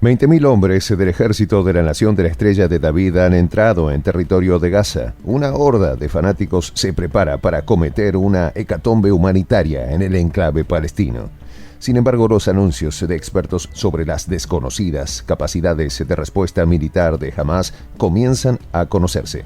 20.000 hombres del ejército de la Nación de la Estrella de David han entrado en territorio de Gaza. Una horda de fanáticos se prepara para cometer una hecatombe humanitaria en el enclave palestino. Sin embargo, los anuncios de expertos sobre las desconocidas capacidades de respuesta militar de Hamás comienzan a conocerse.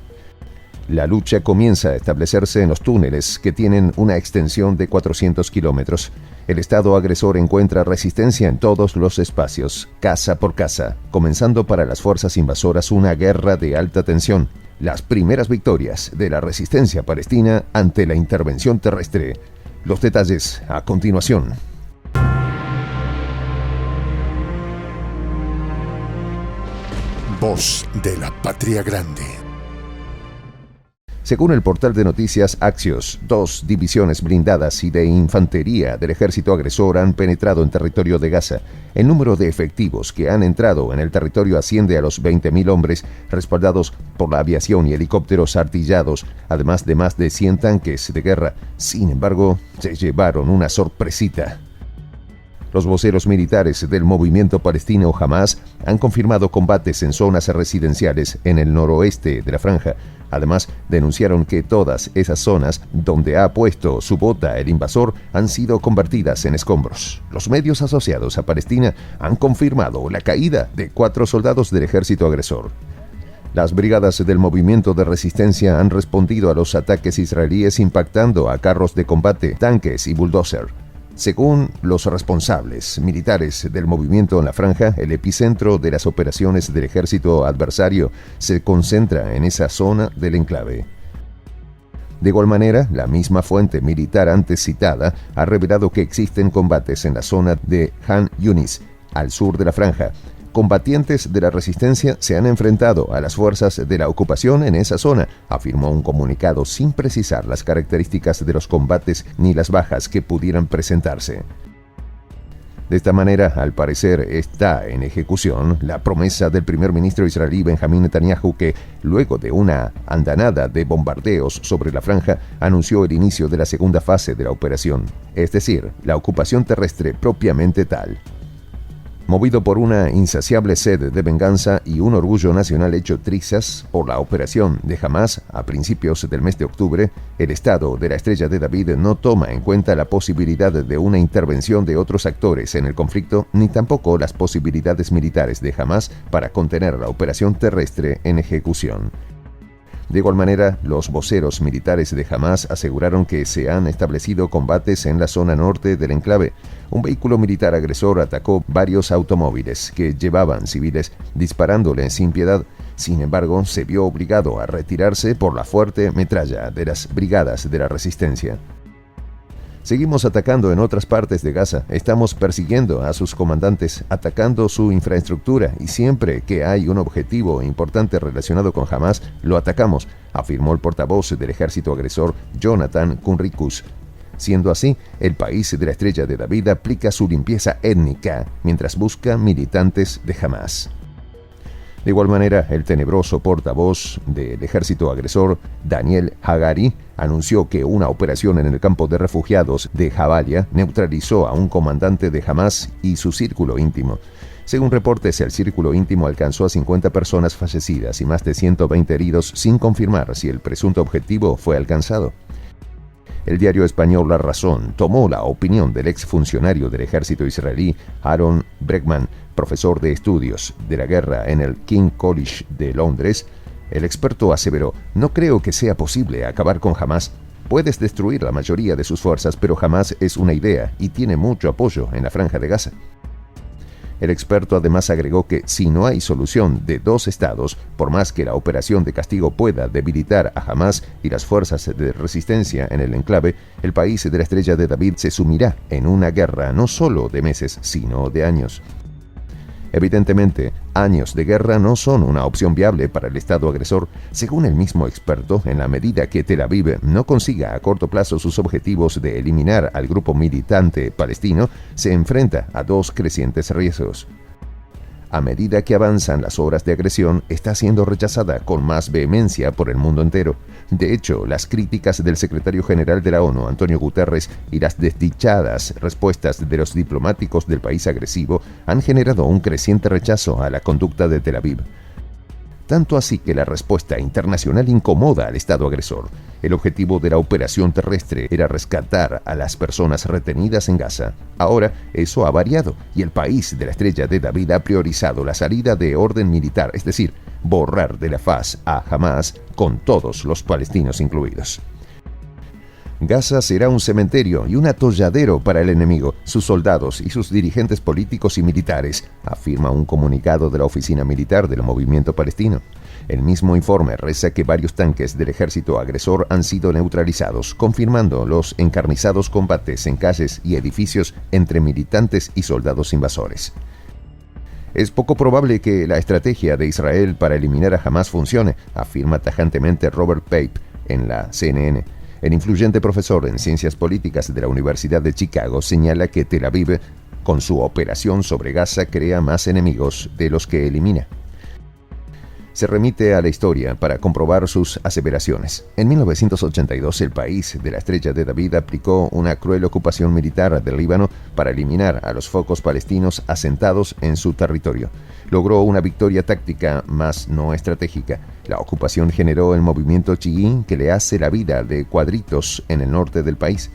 La lucha comienza a establecerse en los túneles que tienen una extensión de 400 kilómetros. El Estado agresor encuentra resistencia en todos los espacios, casa por casa, comenzando para las fuerzas invasoras una guerra de alta tensión. Las primeras victorias de la resistencia palestina ante la intervención terrestre. Los detalles a continuación. Voz de la Patria Grande. Según el portal de noticias Axios, 2 divisiones blindadas y de infantería del ejército agresor han penetrado en territorio de Gaza. El número de efectivos que han entrado en el territorio asciende a los 20.000 hombres, respaldados por la aviación y helicópteros artillados, además de más de 100 tanques de guerra. Sin embargo, se llevaron una sorpresita. Los voceros militares del movimiento palestino Hamás han confirmado combates en zonas residenciales en el noroeste de la franja. Además, denunciaron que todas esas zonas donde ha puesto su bota el invasor han sido convertidas en escombros. Los medios asociados a Palestina han confirmado la caída de 4 soldados del ejército agresor. Las brigadas del movimiento de resistencia han respondido a los ataques israelíes impactando a carros de combate, tanques y bulldozer. Según los responsables militares del movimiento en la franja, el epicentro de las operaciones del ejército adversario se concentra en esa zona del enclave. De igual manera, la misma fuente militar antes citada ha revelado que existen combates en la zona de Han Yunis, al sur de la franja. Combatientes de la resistencia se han enfrentado a las fuerzas de la ocupación en esa zona, afirmó un comunicado sin precisar las características de los combates ni las bajas que pudieran presentarse. De esta manera, al parecer, está en ejecución la promesa del primer ministro israelí Benjamín Netanyahu que, luego de una andanada de bombardeos sobre la franja, anunció el inicio de la segunda fase de la operación, es decir, la ocupación terrestre propiamente tal. Movido por una insaciable sed de venganza y un orgullo nacional hecho trizas por la operación de Hamás a principios del mes de octubre, el Estado de la Estrella de David no toma en cuenta la posibilidad de una intervención de otros actores en el conflicto, ni tampoco las posibilidades militares de Hamás para contener la operación terrestre en ejecución. De igual manera, los voceros militares de Hamás aseguraron que se han establecido combates en la zona norte del enclave. Un vehículo militar agresor atacó varios automóviles que llevaban civiles, disparándole sin piedad. Sin embargo, se vio obligado a retirarse por la fuerte metralla de las brigadas de la resistencia. Seguimos atacando en otras partes de Gaza, estamos persiguiendo a sus comandantes, atacando su infraestructura y siempre que hay un objetivo importante relacionado con Hamás, lo atacamos, afirmó el portavoz del ejército agresor Jonathan Kunrikus. Siendo así, el país de la Estrella de David aplica su limpieza étnica mientras busca militantes de Hamás. De igual manera, el tenebroso portavoz del ejército agresor, Daniel Hagari, anunció que una operación en el campo de refugiados de Jabalia neutralizó a un comandante de Hamás y su círculo íntimo. Según reportes, el círculo íntimo alcanzó a 50 personas fallecidas y más de 120 heridos sin confirmar si el presunto objetivo fue alcanzado. El diario español La Razón tomó la opinión del exfuncionario del ejército israelí, Aaron Bregman, profesor de estudios de la guerra en el King's College de Londres. El experto aseveró: "No creo que sea posible acabar con Hamás. Puedes destruir la mayoría de sus fuerzas, pero Hamás es una idea y tiene mucho apoyo en la franja de Gaza". El experto además agregó que si no hay solución de 2 estados, por más que la operación de castigo pueda debilitar a Hamás y las fuerzas de resistencia en el enclave, el país de la Estrella de David se sumirá en una guerra no solo de meses, sino de años. Evidentemente, años de guerra no son una opción viable para el Estado agresor, según el mismo experto, en la medida que Tel Aviv no consiga a corto plazo sus objetivos de eliminar al grupo militante palestino, se enfrenta a 2 crecientes riesgos. a medida que avanzan las horas de agresión, está siendo rechazada con más vehemencia por el mundo entero. De hecho, las críticas del secretario general de la ONU, Antonio Guterres, y las desdichadas respuestas de los diplomáticos del país agresivo han generado un creciente rechazo a la conducta de Tel Aviv. Tanto así que la respuesta internacional incomoda al Estado agresor. El objetivo de la operación terrestre era rescatar a las personas retenidas en Gaza. Ahora eso ha variado y el país de la Estrella de David ha priorizado la salida de orden militar, es decir, borrar de la faz a Hamás con todos los palestinos incluidos. Gaza será un cementerio y un atolladero para el enemigo, sus soldados y sus dirigentes políticos y militares, afirma un comunicado de la Oficina Militar del Movimiento Palestino. El mismo informe reza que varios tanques del ejército agresor han sido neutralizados, confirmando los encarnizados combates en calles y edificios entre militantes y soldados invasores. Es poco probable que la estrategia de Israel para eliminar a Hamás funcione, afirma tajantemente Robert Pape en la CNN. El influyente profesor en ciencias políticas de la Universidad de Chicago señala que Tel Aviv, con su operación sobre Gaza, crea más enemigos de los que elimina. Se remite a la historia para comprobar sus aseveraciones. En 1982, el país de la Estrella de David aplicó una cruel ocupación militar del Líbano para eliminar a los focos palestinos asentados en su territorio. Logró una victoria táctica, mas no estratégica. La ocupación generó el movimiento chií que le hace la vida de cuadritos en el norte del país.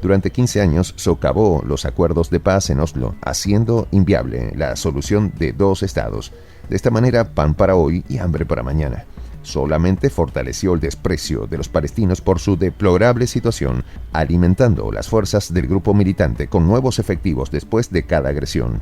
Durante 15 años socavó los acuerdos de paz en Oslo, haciendo inviable la solución de dos estados. De esta manera, pan para hoy y hambre para mañana. Solamente fortaleció el desprecio de los palestinos por su deplorable situación, alimentando las fuerzas del grupo militante con nuevos efectivos después de cada agresión.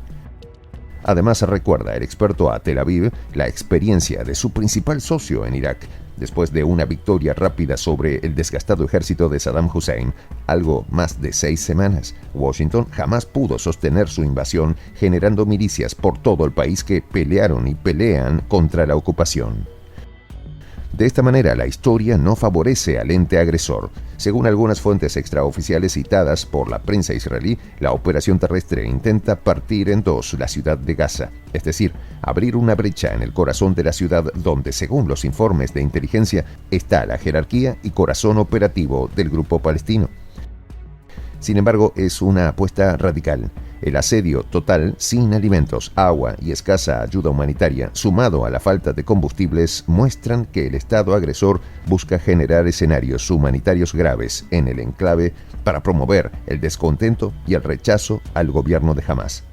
Además, recuerda el experto a Tel Aviv la experiencia de su principal socio en Irak, después de una victoria rápida sobre el desgastado ejército de Saddam Hussein, algo más de 6 semanas. Washington jamás pudo sostener su invasión, generando milicias por todo el país que pelearon y pelean contra la ocupación. De esta manera, la historia no favorece al ente agresor. Según algunas fuentes extraoficiales citadas por la prensa israelí, la operación terrestre intenta partir en dos la ciudad de Gaza, es decir, abrir una brecha en el corazón de la ciudad donde, según los informes de inteligencia, está la jerarquía y corazón operativo del grupo palestino. Sin embargo, es una apuesta radical. El asedio total, sin alimentos, agua y escasa ayuda humanitaria, sumado a la falta de combustibles, muestran que el Estado agresor busca generar escenarios humanitarios graves en el enclave para promover el descontento y el rechazo al gobierno de Hamás.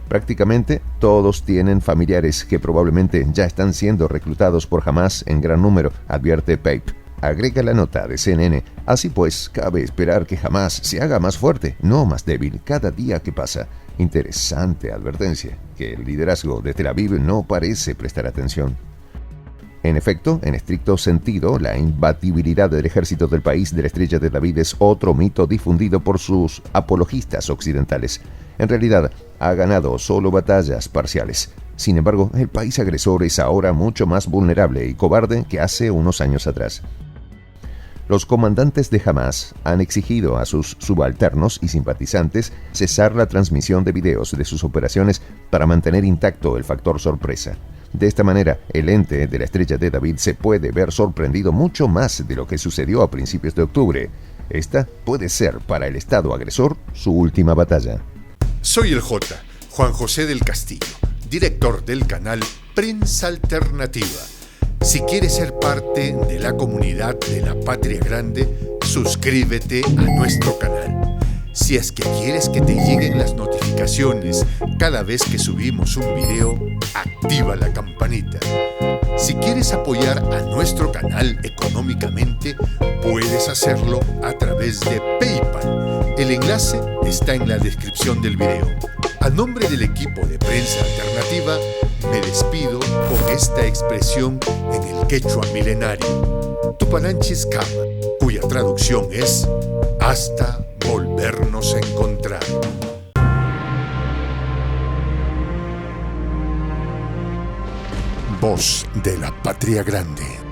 Prácticamente todos tienen familiares que probablemente ya están siendo reclutados por Hamás en gran número, advierte Pape. Agrega la nota de CNN. Así pues, cabe esperar que Hamás se haga más fuerte, no más débil, cada día que pasa. Interesante advertencia, que el liderazgo de Tel Aviv no parece prestar atención. En efecto, en estricto sentido, la imbatibilidad del ejército del país de la Estrella de David es otro mito difundido por sus apologistas occidentales. En realidad, ha ganado solo batallas parciales. Sin embargo, el país agresor es ahora mucho más vulnerable y cobarde que hace unos años atrás. Los comandantes de Hamás han exigido a sus subalternos y simpatizantes cesar la transmisión de videos de sus operaciones para mantener intacto el factor sorpresa. De esta manera, el ente de la Estrella de David se puede ver sorprendido mucho más de lo que sucedió a principios de octubre. Esta puede ser para el Estado agresor su última batalla. Soy el J, Juan José del Castillo, director del canal Prensa Alternativa. Si quieres ser parte de la comunidad de la Patria Grande, suscríbete a nuestro canal. Si es que quieres que te lleguen las notificaciones cada vez que subimos un video, activa la campanita. Si quieres apoyar a nuestro canal económicamente, puedes hacerlo a través de PayPal. El enlace está en la descripción del video. A nombre del equipo de Prensa Alternativa, me despido con esta expresión en el quechua milenario, Tupananchis Kama, cuya traducción es hasta volvernos a encontrar. Voz de la Patria Grande.